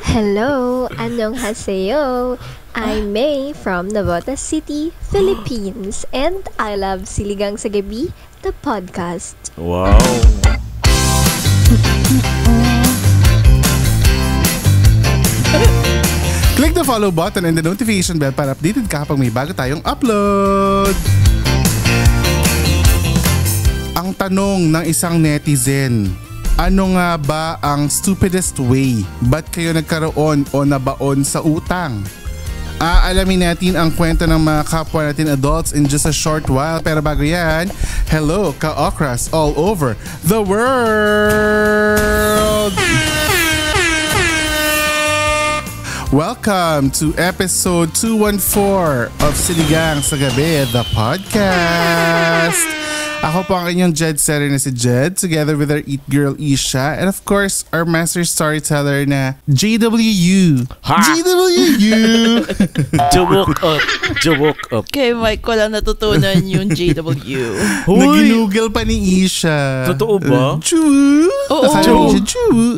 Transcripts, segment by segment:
Hello, annyeonghaseyo. I'm May from Navotas City, Philippines, and I love Siligang sa Gabi, the podcast. Wow. Click the follow button and the notification bell para updated ka kapag may bago tayong upload. Ang tanong ng isang netizen, ano nga ba ang stupidest way? Ba't kayo nagkaroon o nabaon sa utang? Aalamin natin ang kwento ng mga kapwa natin adults in just a short while. Pero bago yan, hello ka-okras all over the world! Welcome to episode 214 of Siligang sa Gabi, the podcast. Ako po ang inyong Jed Setter na si Jed, together with our Eat Girl Isha, and of course, our master storyteller na JWU. Ha! JWU! Jawok up. Kay Mike ko lang natutunan yung JW. Naginugel pa ni Isha. Totoo ba? Ju! Oo. Akala niya Ju.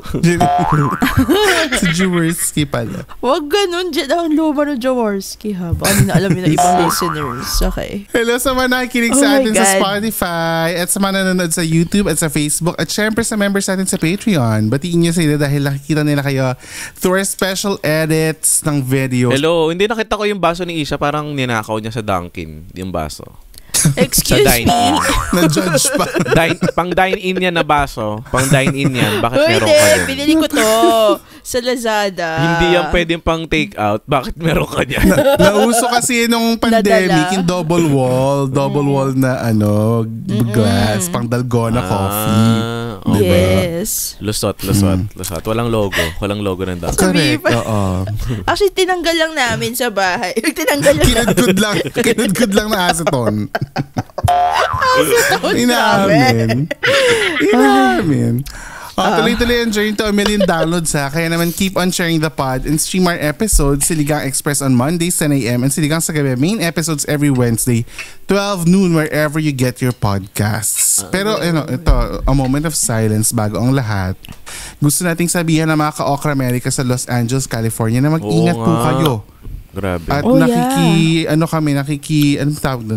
Si Jaworski pala. Wag ganun, Jed. Ang luma ng Jaworski ha. Baka hindi na alam yun ng ibang listeners. Okay. Hello sa mga nakikinig Oh sa my atin sa God. Spotify at sa mga nanonood sa YouTube at sa Facebook at syempre sa members natin sa Patreon. Batiin niyo sila dahil nakikita nila kayo through our special edits ng videos. Hello, hindi nakita ko yung baso ni Isha, parang ninakaw niya sa Dunkin, yung baso. Excuse Sa me. dine-in. Na-judge pa. Pang dine-in yan na baso. Pang dine-in yan. Bakit meron Pwede, ka yan? pinili ko to sa Lazada. Hindi yan pwedeng pang take out. Bakit meron ka yan? Nauso kasi nung pandemic, Nadala. yung double wall na glass, pang dalgona coffee. Okay. Yes. Lusot. Walang logo ng Dunkin. Correct, Sabi oo. Actually, tinanggal lang namin sa bahay. Tinanggal lang namin. Kinudgod lang na aceton. Taon Inamin. Tuloy-tuloy ang journey to 1 million downloads ha. Kaya naman keep on sharing the pod and stream our episodes, Siligang Express on Mondays 10 a.m. and Siligang sa Gabi main episodes every Wednesday 12 noon wherever you get your podcasts. Pero ito, a moment of silence bago ang lahat. Gusto nating sabihan ng mga ka-Okra America sa Los Angeles, California na mag-ingat Oo po nga. kayo. Grabe. At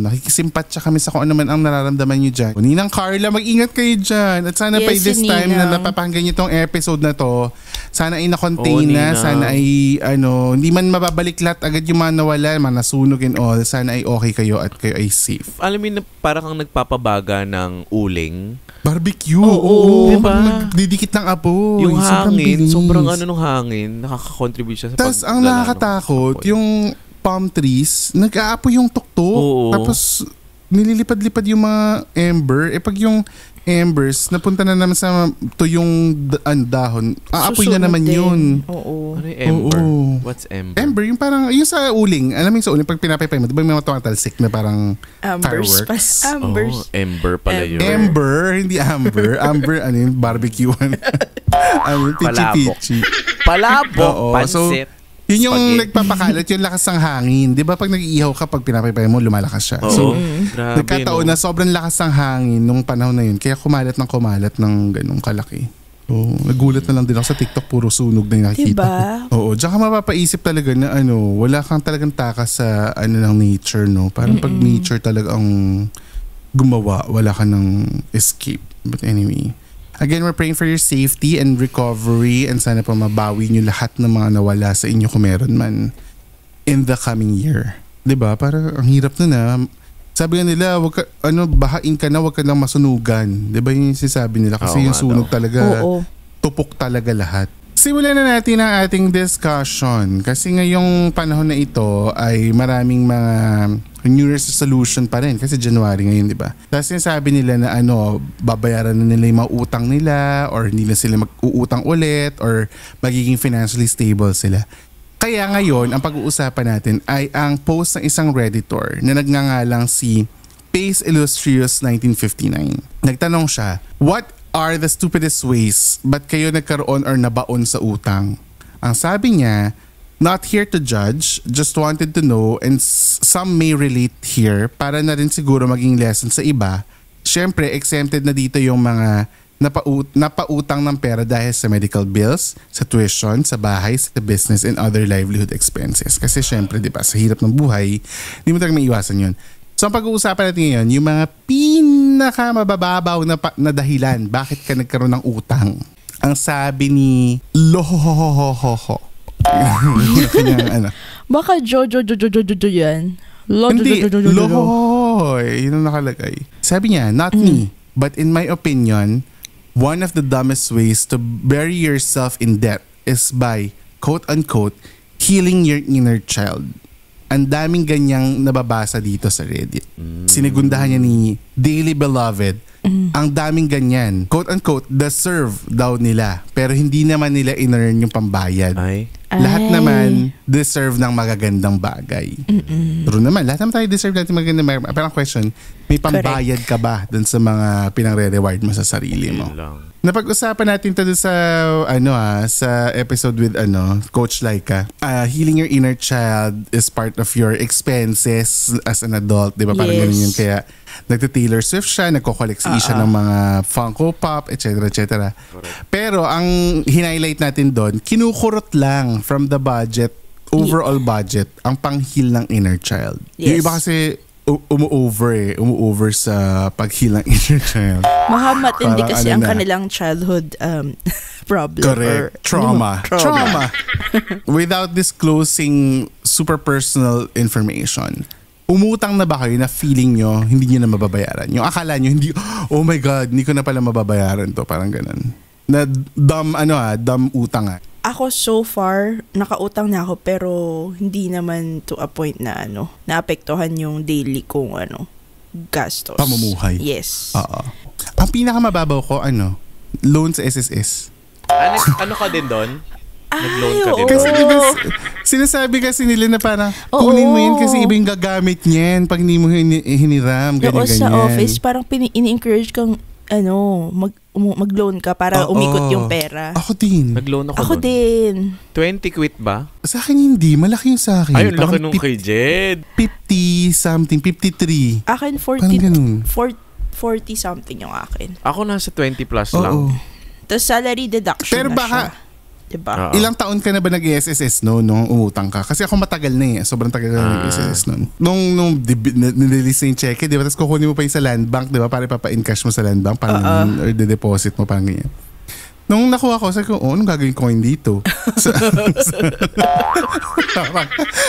nakikisimpatya kami sa kung ano man ang nararamdaman nyo dyan. Ninang Carla, mag-ingat kayo dyan. At sana Yes, by this si time na Ninang. napapakinggan nyo itong episode na to, sana ay na-contain Oo, na. Ninang. Sana ay hindi man mababalik lahat agad yung mga nawala, mga nasunog and all. Sana ay okay kayo at kayo ay safe. Alam mo yun, parang kang nagpapabaga ng uling. Barbecue. Oo, diba? Magdidikit ng apoy. Yung hangin, bilis. sobrang nung hangin, nakaka-contribute siya sa Tapos ang nakakatakot, yung palm trees, nag-aapoy yung tuktok. Oo. Tapos nililipad-lipad yung mga ember. Pag yung embers, napunta na naman sa yung dahon, aapoy na Susunod naman din. yun. Oo. Ano yung ember? Oo. What's ember? Ember, yung parang, yung sa uling. Alam mo yung sa uling, pag pinapaypay mo, di ba may mga tumatalsik na parang Ambers. fireworks? Ambers. Oh, ember pala yun. Ember, hindi amber. Amber, ano yun, barbecue. Ano, pichi-pichi. Palabok, Oo, so, pansit. Yun yung Spaghetti. nagpapakalat, yung lakas ng hangin. Di ba pag nag-iihaw ka, pag pinapaypay mo, lumalakas siya. Oo. So, Grabe, nagkataon na sobrang lakas ng hangin nung panahon na yun. Kaya kumalat ng ganung kalaki. So, nagulat na lang din ako sa TikTok, puro sunog na yung nakikita Diba? ko. Oo, diyan ka mapapaisip talaga na wala kang talagang takas sa ng nature, no? Parang pag nature talaga ang gumawa, wala ka ng escape. But anyway, again, we're praying for your safety and recovery and sana pa mabawi nyo lahat ng mga nawala sa inyo kung meron man in the coming year. 'Di ba? Para ang hirap na. Sabi nga nila, bahain ka na, wag ka lang masunugan. 'Di ba yung sinasabi nila? Kasi Oo yung nga sunog daw. talaga, Oo. tupok talaga lahat. Simulan na natin ang ating discussion kasi ngayong panahon na ito ay maraming mga New Year's resolution pa rin kasi January ngayon, di ba? Tapos sinasabi nila na babayaran na nila yung mga utang nila or hindi na sila mag-uutang ulit or magiging financially stable sila. Kaya ngayon, ang pag-uusapan natin ay ang post ng isang Redditor na nagngangalang si Pace Illustrious 1959. Nagtanong siya, what are the stupidest ways ba't kayo nagkaroon or nabaon sa utang? Ang sabi niya, not here to judge, just wanted to know and some may relate here para na rin siguro maging lesson sa iba. Siyempre, exempted na dito yung mga napautang ng pera dahil sa medical bills, sa tuition, sa bahay, sa business, and other livelihood expenses. Kasi syempre, di ba, sa hirap ng buhay, hindi mo talaga maiwasan yun. So ang pag-uusapan natin ngayon, yung mga pinakamabababaw na dahilan bakit ka nagkaroon ng utang. Ang sabi ni Lohohohohoho. Baka Jojo yan. Hindi, Lohohoy. Yun ang nakalagay. Sabi niya, not me, but in my opinion, one of the dumbest ways to bury yourself in debt is by, quote-unquote, healing your inner child. Ang daming ganyang nababasa dito sa Reddit. Sinigundahan niya ni Daily Beloved. Ang daming ganyan. Quote-unquote, deserve daw nila. Pero hindi naman nila in-earn yung pambayad. Lahat naman deserve ng magagandang bagay. True naman. Lahat naman tayo deserve natin magagandang bagay. Pero ang question, may pambayad ka ba dun sa mga pinang-re-reward mo sa sarili mo? Napag-usapan natin to sa sa episode with Coach Laika. Healing your inner child is part of your expenses as an adult, 'di ba? Parang ganun yun. Kaya nagte-Taylor Swift siya, nagko-collect siya ng mga Funko Pop, etc. etc. Pero ang highlight natin doon, kinukurot lang from the budget, overall budget, ang pang-heal ng inner child. Yung iba kasi umu-over sa pag-heal ng inner child. Mahamatindi kasi ang kanilang childhood problem. Correct. Trauma. Without disclosing super personal information, umutang na ba kayo na feeling nyo hindi nyo na mababayaran? Yung akala nyo hindi, oh my God, hindi ko na pala mababayaran to. Parang ganun. Na dumb utang . Ako so far, nakautang na ako pero hindi naman to a point na naapektuhan yung daily kong gastos. Pamumuhay. Yes. Oo. Ang pinakamababaw ko, loan sa SSS. Ano ka din doon? Nag-loan ka din? Kasi diba, sinasabi kasi nila na parang kunin mo yun kasi iba yung gagamit niyan pag hindi mo hiniram, ganyan-ganyan. Sa office, parang ini-encourage kang mag-loan ka para umikot yung pera. Ako din. Nag-loan ako din. 20 quit ba? Sa akin hindi. Malaki yung sa akin. Ayun, laki nung kay Jed. 50 something, 53. Akin 40 something yung akin. Ako nasa 20 plus lang. Tapos salary deduction pero na baka, siya. Diba? Ilang taon ka na ba nag-SSS nung umutang ka? Kasi ako matagal na Sobrang tagal na nag-SSS noon. Nung nirelease na yung cheque, di ba? Tapos kukunin mo pa yung sa land bank, di ba? Para papa-encash mo sa land bank, parang or de-deposit mo, parang ganyan. Nung nakuha ko, sabi ko, anong gagawin ko dito?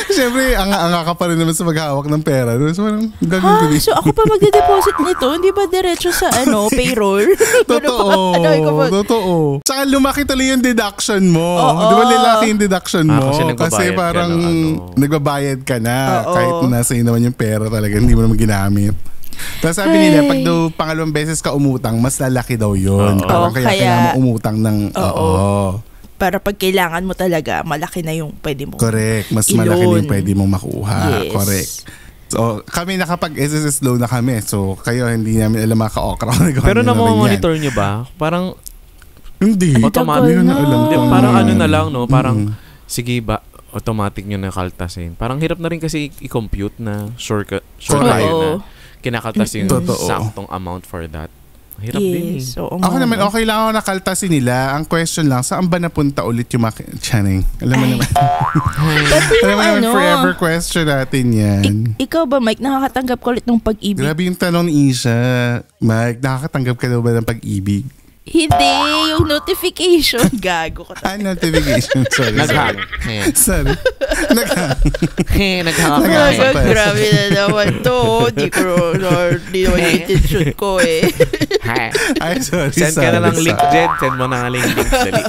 Siyempre, anga ka pa rin naman sa maghawak ng pera. So, parang gagawin ko dito. So, ako pa magde-deposit nito? Hindi ba diretso sa payroll? Totoo. Tsaka lumaki tuloy yung deduction mo. Di ba lalaki yung deduction mo? Kasi parang nagbabayad ka na. Kahit nasa iyo naman yung pera talaga, hindi mo naman ginamit. Tapos sabi nila, pag daw pangalawang beses ka umutang, mas lalaki daw yun. Parang kaya kailangan mo umutang ng... Para pag kailangan mo talaga, malaki na yung pwede mo. Correct. Mas malaki na yung pwede mong makuha. Yes. Correct. So, kami nakapag-SSS loan na kami. So, kayo hindi namin alam mga ka-okra. Pero na-monitor nyo ba? Parang... Hindi. Automatic na alam ko. Parang na lang, no? Parang, sige ba, automatic nyo na kaltasin. Parang hirap na rin kasi i-compute na shortcut na kinakaltas yung saktong amount for that. Hirap din. Ako naman, okay lang ako nakaltasin nila. Ang question lang, saan ba napunta ulit yung Channing? Alam mo naman. Alam mo naman, forever question natin yan. Ikaw ba, Mike, nakakatanggap ka ulit ng pag-ibig? Grabe yung tanong ni Isha. Mike, nakakatanggap ka daw ba ng pag-ibig? Hindi, yung notification. Gago ko talaga. Notification. Sorry. Nag-hang. Sorry. Nag-hang. Grabe na naman to. Di naman yung intention ko Ay, sorry. Send ka na lang link, Jed. Send mo na nga link. Dali.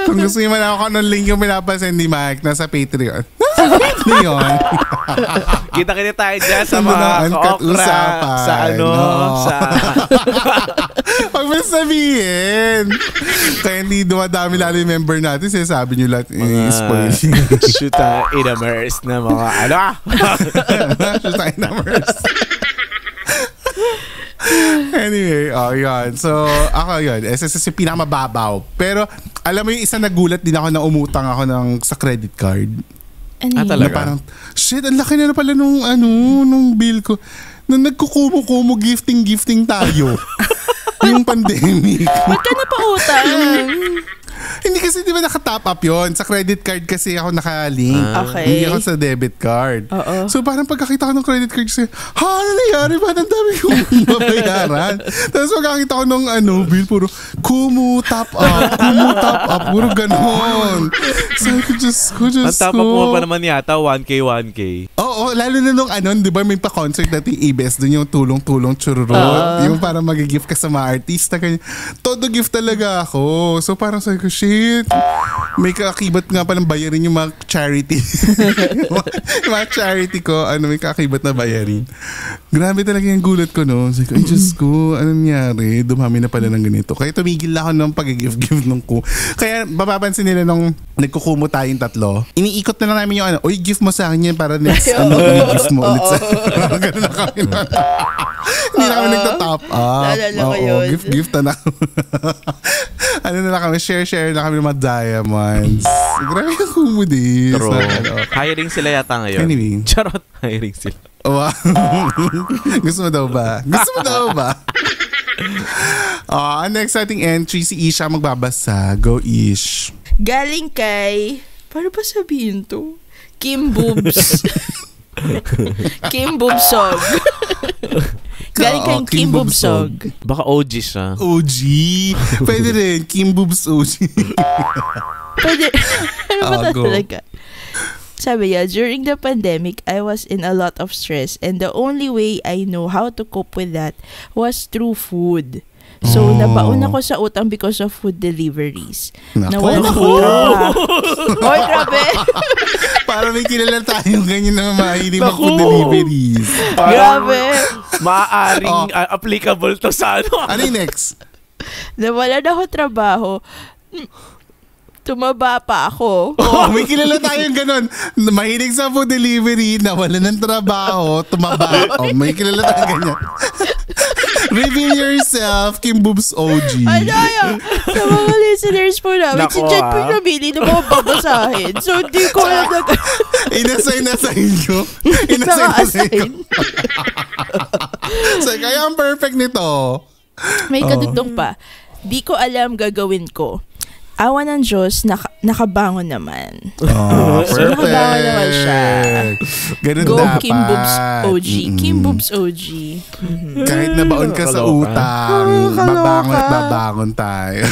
Kung gusto nyo man ako anong link yung pinapasend ni Mike, nasa Patreon. Ano yun? Kita-kita tayo dyan sa mga ka-okra. Sa sa... Huwag mo sabihin. Kaya hindi dumadami lalo yung member natin. Sinasabi nyo lahat i-spoil. Shoot in a merce na mga Shoot in a merce. Anyway, yun. So, ako yun. SSS yung pinakamababaw. Pero, alam mo yung isa nagulat din ako na umutang ako sa credit card. Talaga? Na parang, shit, ang laki na pala nung bill ko. na nagkukumo-kumo gifting tayo. Yung pandemic. Ba't ka na pautang? Hindi kasi di ba naka-top up yon sa credit card kasi ako naka-link. Okay. Hindi ako sa debit card. Oo. So parang pagkakita ko ng credit card kasi, ano nangyari ba? Ang dami kong mabayaran. Tapos pagkakita ko ng bill, puro Kumu top up, puro ganon. So ko just Ang top up mo pa naman yata, 1K. Oo, lalo na nung di ba may pa-concert natin ABS doon yung tulong-tulong churro. Yung parang mag-gift ka sa mga artista. Todo gift talaga ako. So parang sabi ko, shit, may kaakibat nga palang bayarin yung mga charity. Yung mga charity ko, may kaakibat na bayarin. Grabe talaga yung gulat ko, no? Sabi ko, ay Diyos ko, anong nangyari? Dumami na pala ng ganito. Kaya tumigil ako ng pag-gift nung ko. Kaya mapapansin nila nung nagkukumo tayong tatlo, iniikot na lang namin yung uy, gift mo sa akin yan para next, i-gift mo ulit sa ganun na kami na. Hindi na kami nagta-top up. Naalala ko yun. Gift na na lang kami, share na kami ng mga diamonds. Grabe yung kumudi. True. Hiring sila yata ngayon. Anyway. Charot, hiring sila. Wow. Gusto mo daw ba? Next ating entry, si Isha magbabasa. Go, Ish. Galing kay, paano ba sabihin to? Kim Boobs. Kim Boobsog. Galing kay Kim Boobsog. Baka OG siya. OG? Pwede rin. Kim Boobs OG. Pwede. Ano ba talaga? Sabi niya, during the pandemic, I was in a lot of stress and the only way I know how to cope with that was through food. So, nabaon ako sa utang because of food deliveries. Nawalan ako trabaho. Oy, grabe! Para may kilala tayong ganyan na mahilig mag-food deliveries. Grabe! Maaaring applicable to sa ano. Ano yung next? Nawalan ako trabaho. Tumaba pa ako. May kilala tayong ganon. Mahilig sa food delivery, nawalan ng trabaho, tumaba. May kilala tayong ganyan. Reveal yourself, Kim Boobs OG. Sa mga listeners po namin, si Jet po yung namili ng mga babasahin. So, hindi ko alam na... Inassign nyo. So, kaya ang perfect nito. May kadugtong pa. Di ko alam gagawin ko. Awa ng Diyos, nakabangon naman. So, nakabangon naman siya. Ganun Go dapat. Kim Boobs OG. Kim Boobs OG. Kahit nabaon ka sa utang, babangon tayo.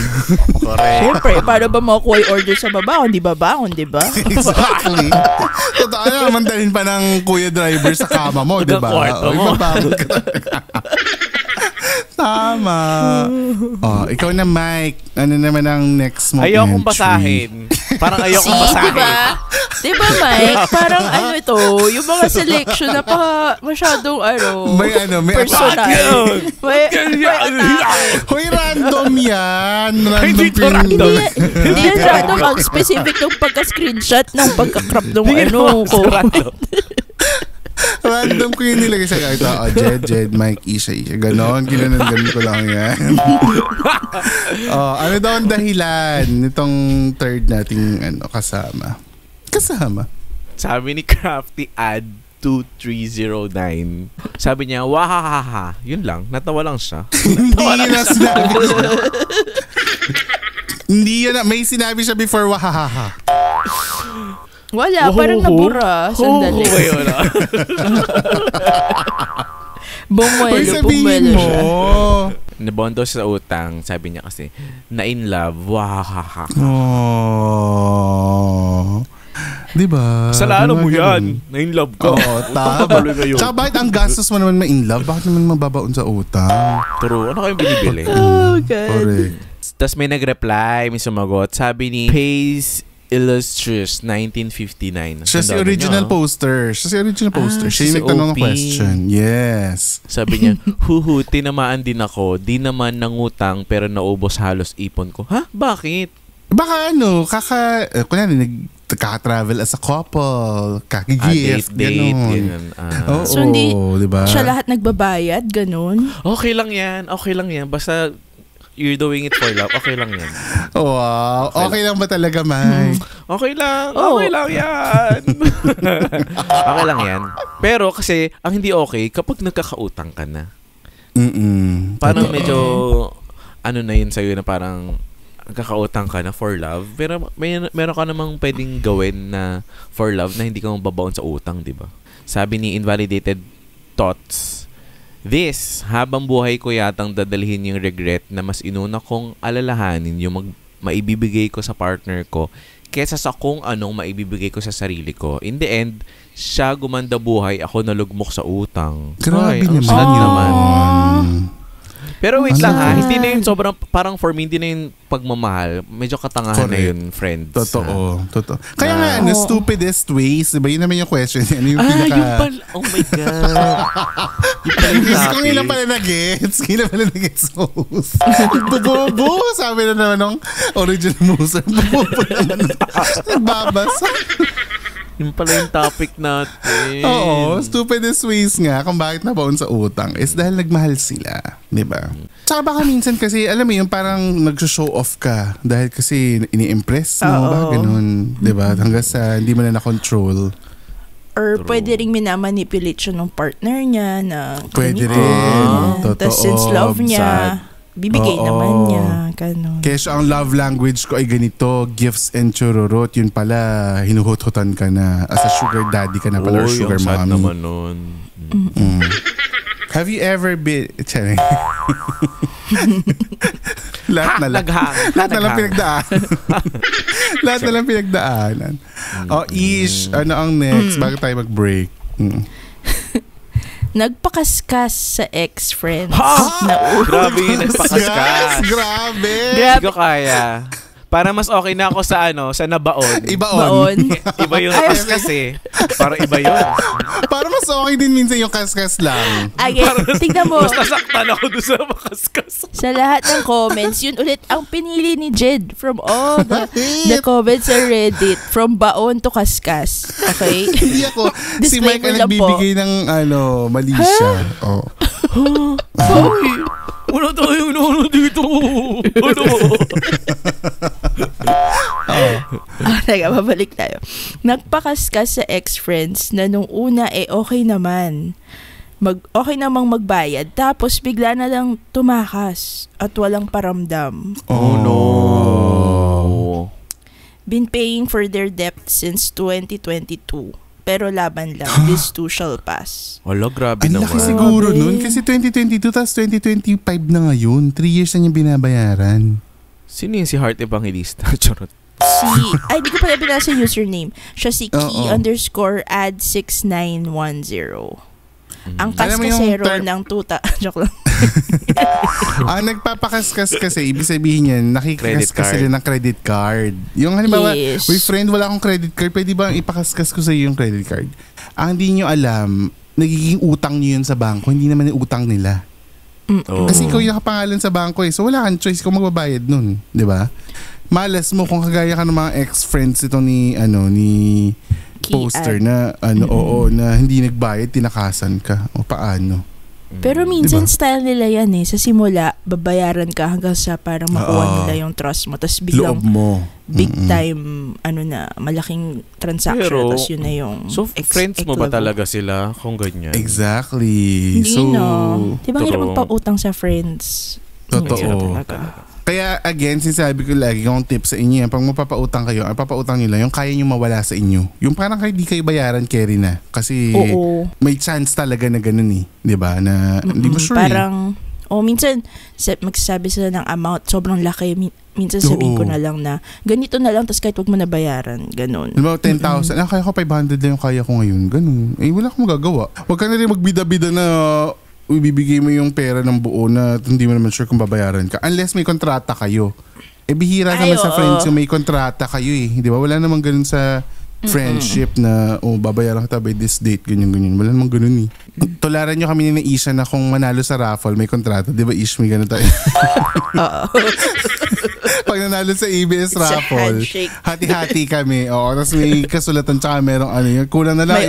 Correct. Siyempre, paano ba makukuha yung order sa babangon? Di babangon, di ba? Exactly. Totoo naman dalhin pa ng kuya driver sa kama mo, di ba? Babangon ka talaga. Tama. Ikaw na, Mike. Ano naman ang next mo? Ayokong basahin. Parang ayokong basahin. Diba, Mike? Parang ito, yung mga selection na masyadong may personal. May Hoy, random yan. Hindi to random. Hindi yan random. Ang specific ng pagka-screenshot ng pagka-crop ng ko. Random ko yung nilagay sa ito. Jed, Mike, Isha. Ganon, ginanon ko lang yan. Ano daw ang dahilan nitong third nating kasama? Sabi ni Crafty Ad 2309. Sabi niya, wahahaha. Yun lang. Natawa lang siya. Hindi na sinabi siya. Hindi yun. May sinabi siya before wahahaha. Wala, parang nabura. Sandali. Bumuelo siya. Nabondo siya sa utang. Sabi niya kasi, na-in love. Wahahaha. Diba? Kasalanan mo yan. Na-in love ka. Oo, tama. Tsaka bakit ang gastos mo naman ma-in love? Bakit naman mababaon sa utang? True. Ano kayong binibili? Oh, God. Correct. Tapos may nag-reply, may sumagot. Sabi ni Pace Illustrious 1959. Siya si original poster. Siya yung nagtanong ng question. Yes. Sabi niya, tinamaan din ako. Di naman nangutang pero naubos halos ipon ko. Ha? Bakit? Baka nagkaka-travel as a couple, kaki-gift, ganun. So hindi diba? Siya lahat nagbabayad, ganun? Okay lang yan. Basta you're doing it for love, okay lang yan. Wow. Okay lang ba talaga, Mike? Okay lang. Okay lang yan. Okay lang yan. Pero kasi, ang hindi okay, kapag nagkakautang ka na. Parang Totoo. medyo, na yun sa'yo na parang, nagkakautang ka na for love. Pero meron ka namang pwedeng gawin na for love na hindi ka mababaon sa utang, di ba? Sabi ni Invalidated Thoughts, this, habang buhay ko yatang dadalhin yung regret na mas inuna kong alalahanin yung maibibigay ko sa partner ko kesa sa kung anong maibibigay ko sa sarili ko. In the end, siya gumanda buhay, ako nalugmok sa utang. Grabe Ay, ang naman. sad naman. Pero wait lang ha, Sad. hindi na yun sobrang, parang for me, hindi na yun pagmamahal. Medyo katangahan na Correct. yun, friends. Totoo. Kaya nga, stupidest ways, diba? Yun naman yung question. Ano yung pinaka... Yung pala, oh my God. Yung pala yung Gusto ko topic. yun na pala na-gets. Yun na pala na-gets host. Bobo! Sabi na naman ng original muser. Bobo naman. Nagbabasa. Yung pala yung topic natin. Oo, stupidest ways nga kung bakit nabaon sa utang is dahil nagmahal sila. Diba? Tsaka baka minsan kasi, alam mo yung parang nag-show off ka dahil kasi ini-impress mo ba? Ganun. Diba? Hanggang sa hindi mo na na-control. Or pwede ring minamanipulate siya ng partner niya na Pwede ganito. rin. Totoo. Tapos since love niya, bibigay Oo. naman niya. Ganun. Kaya siya, ang love language ko ay ganito, gifts and chururot. Yun pala, hinuhut-hutan ka na. As a sugar daddy ka na pala or Uy, sugar ang sad mommy. naman nun. Have you ever been... Tiyan. Lahat na lang. Naghang. Lahat na lang pinagdaanan. Lahat na lang pinagdaanan. Ish, ano ang next? Bago tayo mag-break. Nagpakaskas sa ex-friends. Grabe yung nagpakaskas. Grabe! Hindi ko kaya. Para mas okay na ako sa sa nabaon. Ibaon. Iba yung kaskas eh. Para iba yun. Para mas okay din minsan yung kaskas lang. Again, tignan mo. Mas nasaktan ako doon sa makaskas. Sa lahat ng comments, yun ulit ang pinili ni Jed from all the comments sa Reddit. From baon to kaskas. Okay? Hindi ako. Si Mike ang Disclaimer lang po. nagbibigay ng mali siya. Oh. Ay, wala tayong naano dito. Ano? Teka, babalik tayo. Nagpakaskas sa ex-friends na nung una okay naman. Okay namang magbayad. Tapos bigla na lang tumakas at walang paramdam. Oh no. Been paying for their debt since 2022. Pero laban lang, this too shall pass. Wala, grabe Ang naman. laki siguro Grabe. nun. Kasi 2022 tapos 2025 na ngayon. 3 years na niya binabayaran. Sino yung si Heart Evangelista? Charot. Hindi ko pala binasa yung username. Siya si key_ad6910. Ang Alam mo yung kaskasero term- ng tuta. Joke lang. Nagpapakaskas kasi, ibig sabihin yan, Credit nakikaskas card. sila ng credit card. Yung halimbawa, Yes. uy friend, wala akong credit card, pwede ba ipakaskas ko sa iyo yung credit card? Ang hindi nyo alam, nagiging utang nyo yun sa bangko, hindi naman yung utang nila. Oh. Kasi ikaw yung nakapangalan sa bangko so wala kang choice kung magbabayad nun, di ba? Malas mo kung kagaya ka ng mga ex-friends ito ni poster na na hindi nagbayad, tinakasan ka. O paano? Pero minsan Diba? style nila yan eh. Sa simula, babayaran ka hanggang sa parang makuha nila yung trust mo. Tapos biglang Loob mo. big time, malaking transaction. Pero, Tapos yun na yung So, friends mo ba talaga sila kung ganyan? Exactly. Hindi So, Diba hirap Totoo. magpautang sa friends? Totoo. Hirap talaga. Kaya again, sinasabi ko lagi yung tip sa inyo yan, pag mapapautang kayo, ang papautang nyo lang, yung kaya nyo mawala sa inyo. Yung parang hindi kayo bayaran, carry na. Kasi Oo. may chance talaga na ganun eh. Di ba? Na hindi mo sure Parang, minsan, magsasabi sila ng amount, sobrang laki. Minsan sabihin ko Oo. na lang na, ganito na lang, tapos kahit wag mo na bayaran. Ganun. Halimbawa, 10,000. Kaya ko 500 lang yung kaya ko ngayon. Ganun. Eh, wala akong magagawa. Huwag ka na rin magbida-bida na ibibigay mo yung pera ng buo na hindi mo naman sure kung babayaran ka. Unless may kontrata kayo. Eh, bihira naman sa oo. friends yung may kontrata kayo eh. Di ba? Wala namang ganun sa friendship na, babayaran kita by this date, ganyan-ganyan. Wala namang ganun eh. Tularan nyo kami ni Isha na kung manalo sa raffle, may kontrata. Di ba, Ish? May ganun tayo. Oo. Pag nanalo sa ABS raffle, hati-hati kami. Oo, tapos may kasulatan tsaka merong ano yun. Kulang na lang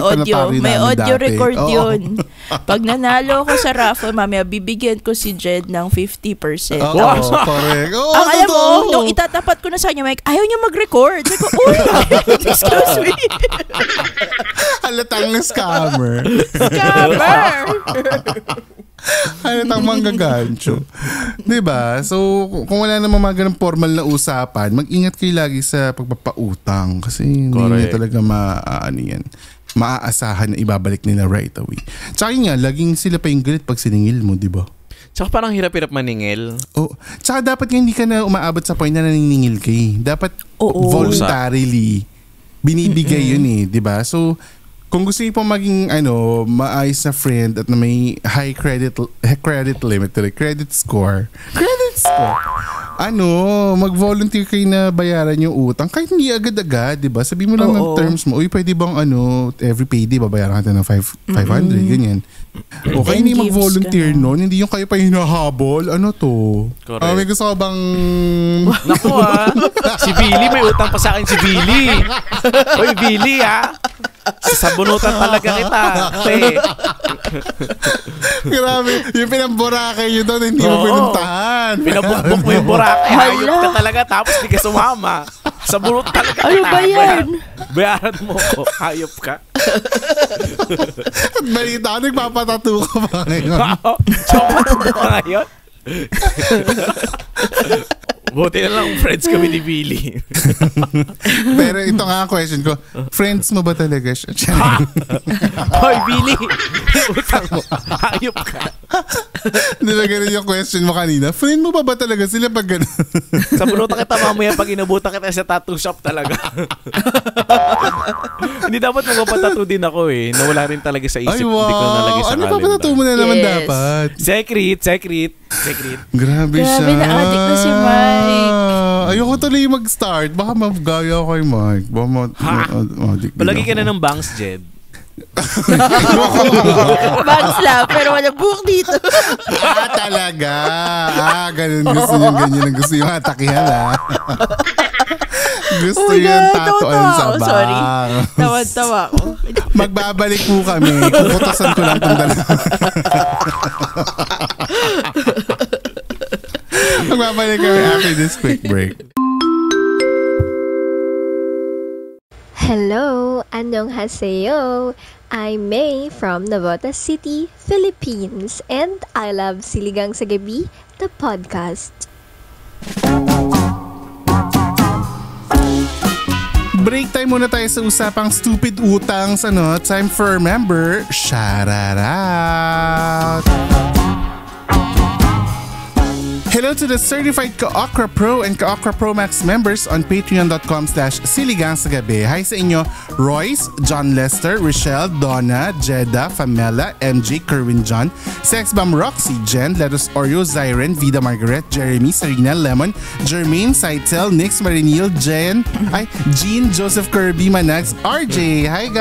may audio record yun. Pag nanalo ako sa raffle, mamaya bibigyan ko si Jed ng 50%. Oo, correct. Ang alam mo, nung itatapat ko na sa kanya, Mike, ayaw niya mag-record. Sabi ko, excuse me. Halatang scammer. Halatang manggagancho. Diba? So, kung wala namang mga ganang formal na usapan, mag-ingat kayo lagi sa pagpapautang kasi hindi nyo talaga maaasahan na ibabalik nila right away. Tsaka nga, laging sila pa yung galit pag siningil mo, diba? Tsaka parang hirap-hirap maningil. Oh, tsaka dapat nga hindi ka na umaabot sa point na naniningil ka eh. Dapat voluntarily binibigay yun eh, diba? So, kung gusto niyo pong maging maayos na friend at na may high credit limit, credit score, mag-volunteer kayo na bayaran yung utang kahit hindi agad-agad, di ba? Sabi mo lang ng terms mo, pwede bang every payday babayaran natin ng 500, ganyan. O kaya hindi mag-volunteer noon, hindi yung kayo pa hinahabol. Ano to? May gusto ka bang... Naku si Billy, may utang pa sa akin si Billy. Oy, Billy sasabunutan talaga kita. Grabe, yung pinamburakay nyo doon, hindi mo pinuntahan. Pinabukbuk mo yung burakay. Hayop ka talaga, tapos di ka sumama. Sabunot talaga kita. Ano ba yan? Bayaran mo ko. Hayop ka. At balita, nagpapatato ka ba ngayon? Nagpapatato ka ngayon? Buti na lang friends kami ni Billy. Pero ito nga ang question ko, friends mo ba talaga siya? Hoy Billy, utang mo, hayop ka. Di ba ganun yung question mo kanina? Friend mo ba talaga sila pag ganun? Sa bunutan kita mamaya pag inabutan kita sa tattoo shop talaga. Hindi dapat magpapatato din ako eh. Nawala rin talaga sa isip. Ay wow, hindi ko nalagay sa ano calendar. papatato mo na naman dapat? Secret. Grabe siya. Grabe na addict na si Mike. Ayoko tuloy mag-start. Baka magaya kay Mike. Palagi ka na ng bangs, Jed. Bangs lang, pero wala buhok dito. Talaga. Ganun gusto yung ganyan ang gusto yung atakihan Gusto yung tatoan sa bang. Sorry. Tawa ko. Magbabalik po kami. Kukutosan ko lang itong dalawa. Magbabalik kami after this quick break. Hello, annyeonghaseyo. I'm May from Navotas City, Philippines, and I love Siligang sa Gabi, the podcast. Break time muna tayo sa usapang stupid utang. Time for member shout out. Hello to the certified Ka-Okra Pro and Ka-Okra Pro Max members on patreon.com/siligangsagabi. Hi sa inyo, Royce, John Lester, Rochelle, Donna, Jeddah, Famela, MJ, Kerwin John, Sexbam Roxy, Jen, Lettuce Oreo, Zyren, Vida Margaret, Jeremy, Sarina, Lemon, Jermaine, Saitel, Nix, Marinil, Jean, Joseph Kirby, Manags, RJ. Hi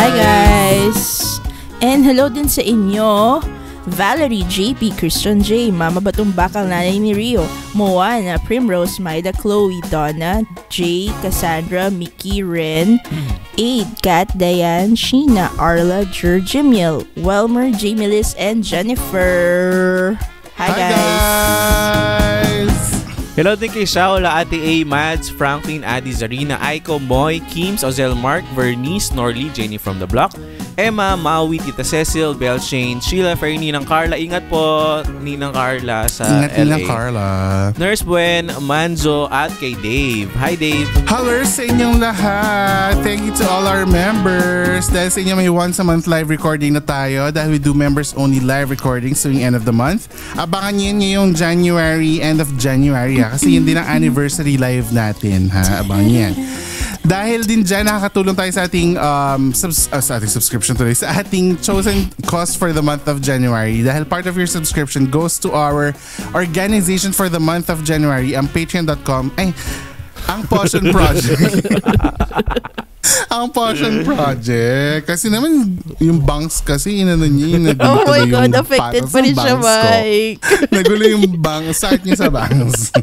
guys! And hello din sa inyo, Valerie, JP, Christian J, Mama Batong Bakal, Nanay ni Rio, Moana, Primrose, Maida, Chloe, Donna, Jay, Cassandra, Mickey, Ren, Aid, Kat, Diane, Sheena, Arla, Jemiel, Welmer, Jamilis, and Jennifer. Hi guys! Hello din kay Shaola, Ate A, Mads, Franklin, Adi, Zarina, Aiko, Moy, Kims, Ozel, Mark, Vernice, Norly, Jenny from the Block, Emma, Maui, Tita Cecil, Belle Shane, Sheila, Fair, Ninang Carla. Ingat po, Ninang Carla sa Ingat LA. Ninang Carla. Nurse Buen, Manzo, at kay Dave. Hi Dave. Hello sa inyong lahat. Thank you to all our members. Dahil sa inyo may once a month live recording na tayo dahil we do members only live recordings tuwing end of the month. Abangan nyo yun ngayong January, end of January kasi yun din ang anniversary live natin. Abangan nyo yan. Dahil din dyan, nakakatulong tayo sa ating subscription today, sa ating chosen cause for the month of January. Dahil part of your subscription goes to our organization for the month of January, ang patreon.com. Ang Potion Project. Ang Potion Project. Kasi naman, yung bangs kasi, inano niya, oh my God, affected pa rin siya, Mike. Nagulo yung bangs. Sakit niya sa bangs.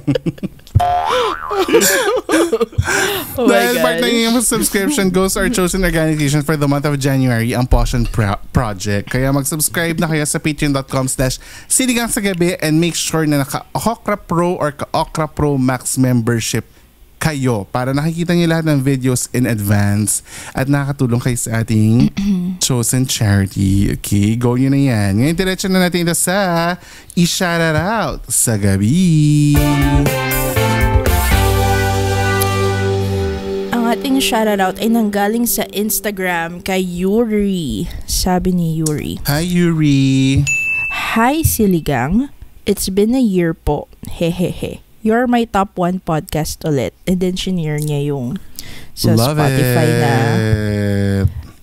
Dahil part ng yung subscription goes our chosen organization for the month of January, ang Potion Project. Kaya mag-subscribe na kayo sa patreon.com/Siligang sa Gabi and make sure na naka-Okra Pro or ka-Okra Pro Max membership kayo para nakikita niyo lahat ng videos in advance at nakakatulong kayo sa ating chosen charity. Okay, go nyo na yan. Ngayon, diretso na natin ito sa i-shout out sa gabi. Ang ating shoutout ay nanggaling sa Instagram kay Yuri. Sabi ni Yuri, Hi, Yuri. Hi, Siligang. It's been a year po. Hehehe. You're my top 1 podcast ulit. And then shinare niya yung sa Love Spotify it. na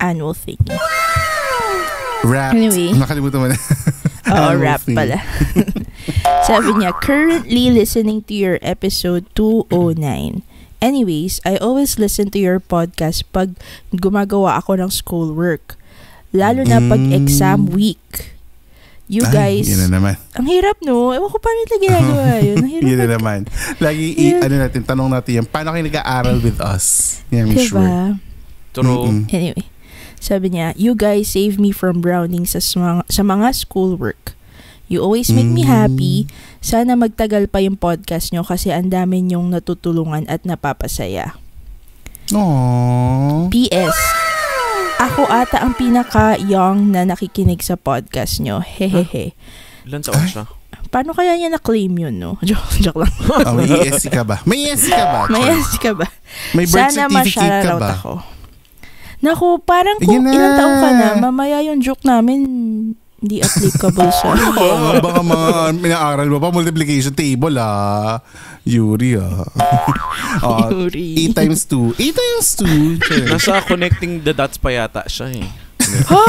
annual thing. Wrapped. Anyway. Nakalimutan mo na. Oo, rap pala. Sabi niya, currently listening to your episode 209. Anyways, I always listen to your podcast pag gumagawa ako ng schoolwork. Lalo na pag exam week. You guys, yun na naman. ang hirap no? Ewan ko paano nila ginagawa yun. Ang hirap Yun na naman. Lagi, tanong natin yan, paano kayo nag-aaral with us? Yeah, I'm sure. True. Anyway, sabi niya, you guys save me from drowning sa mga schoolwork. You always make me happy. Sana magtagal pa yung podcast nyo kasi ang dami nyong natutulungan at napapasaya. Aww. PS, ako ata ang pinaka-young na nakikinig sa podcast nyo. Hehehe. Ilan taon siya? Paano kaya niya na-claim yun, no? Joke lang. May ESC ka ba? May ESC ka ba? May ESC ka ba? May birth Sana certificate ka ba? ako. Naku, parang kung ilang taong ka na, mamaya yung joke namin hindi applicable sa... Oo, baka mga minaaral mo pa, multiplication table Yuri Yuri. 8 times 2. 8 times 2. Nasa connecting the dots pa yata siya eh. Ha?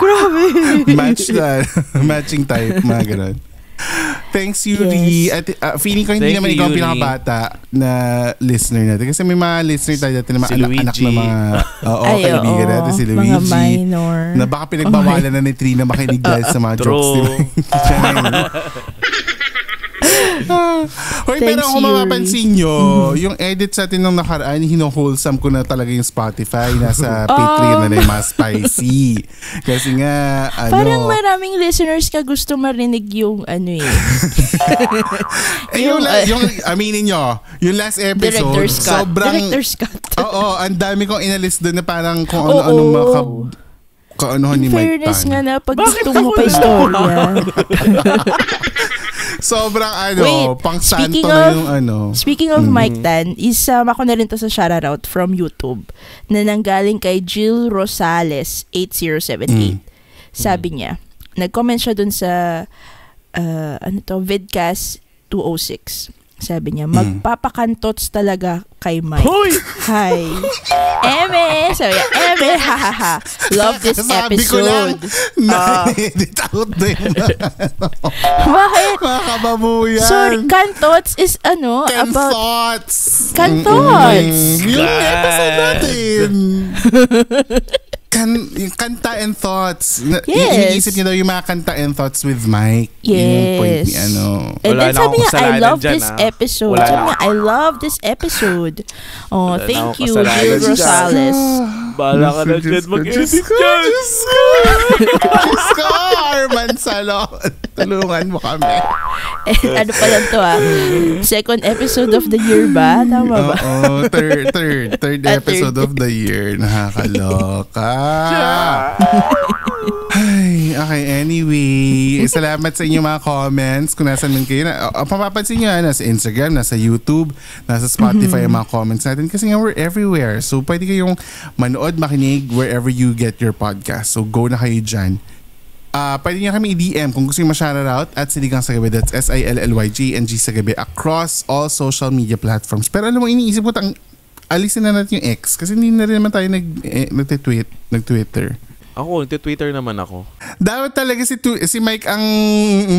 Grabe! Matching type, mga ganun. Thanks, Yuri. Yes. At feeling ko hindi Thank naman you, ikaw ang Yuri. pinakabata na listener natin. Kasi may mga listener tayo dati na mga Si anak na mga kaibigan natin. Si Luigi. Mga minor. Na baka pinagbawalan na ni Trina makinig dahil sa mga jokes nila. Hoy, pero Thanks, kung Yuri. mapapansin nyo, yung edit sa atin nung nakaraan, hino-wholesome ko na talaga yung Spotify. Nasa Patreon na yung mas spicy. Kasi nga, Parang maraming listeners ka gusto marinig yung yung aminin nyo, yung last episode, Director's Cut. sobrang, Director's Cut. oo, ang dami kong inalis doon na parang kung ano-ano kaanuhan ni Mike fairness Tan. nga na pag gusto mo pa istorya. Sobrang Wait, pang santo speaking na of- yung Speaking of Mike Tan, isama ko na rin to sa shoutout from YouTube na nanggaling kay Jill Rosales 8078. Sabi niya, nag-comment siya dun sa Vidcast 206. Sabi niya, magpapakantots talaga kay Mike. Hoy! Hi. Eme! Sabi niya, Eme, hahaha. Love this Sabi ko lang, episode. na-edit out na yun. Bakit? Mga kababuyan. Sorry, kantots is about... Thoughts. Kantots! Yung episode natin. Yung kanta and thoughts. Yes. Iniisip niyo daw yung mga kanta and thoughts with Mike. Yes. Yung point ni And Wala then na sabi akong niya, I kasalanan love dyan, this ah. episode. Wala Sabi na niya, I love this episode. Oh, Wala na thank akong you, kasalanan Jill dyan. Rosales. Bahala ka na dyan mag-edit dyan. Diyos ko! Arman Salon. Tulungan mo kami. Ano pa lang to Second episode of the year ba? Tama ba? Oo, third episode of the year. Nakakaloka. Ay, okay, anyway. Salamat sa inyong mga comments. Kung nasan man kayo. Papapansin nyo, nasa Instagram, nasa YouTube, nasa Spotify ang mga comments natin. Kasi nga, we're everywhere. So, pwede kayong manood, makinig wherever you get your podcast. So, go na kayo dyan. Pwede nyo kami i-DM kung gusto nyo ma-shoutout at Siligang sa Gabi. That's SILLYGNG sa Gabi across all social media platforms. Pero alam mo, iniisip ko alisin na natin yung X kasi hindi na rin naman tayo nag-Twitter. Ako, nagtitwitter naman ako. Dapat talaga si Mike ang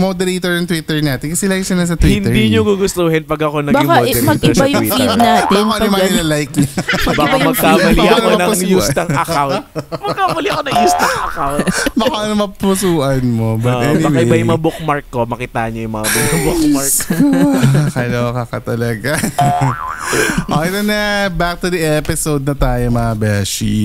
moderator ng Twitter natin kasi lagi siya nasa Twitter. Hindi nyo gugustuhin pag ako naging moderator mag-iba sa yung Twitter. feed natin. Baka naman nila-like niya. Baka magkamali ako ng use ng account. Magkamali ako ng use ng account. Baka na mapusuan mo. But anyway. Baka iba yung bookmark ko, makita nyo yung mga bookmark. Kaloka ka talaga. Okay na, back to the episode na tayo mga beshi.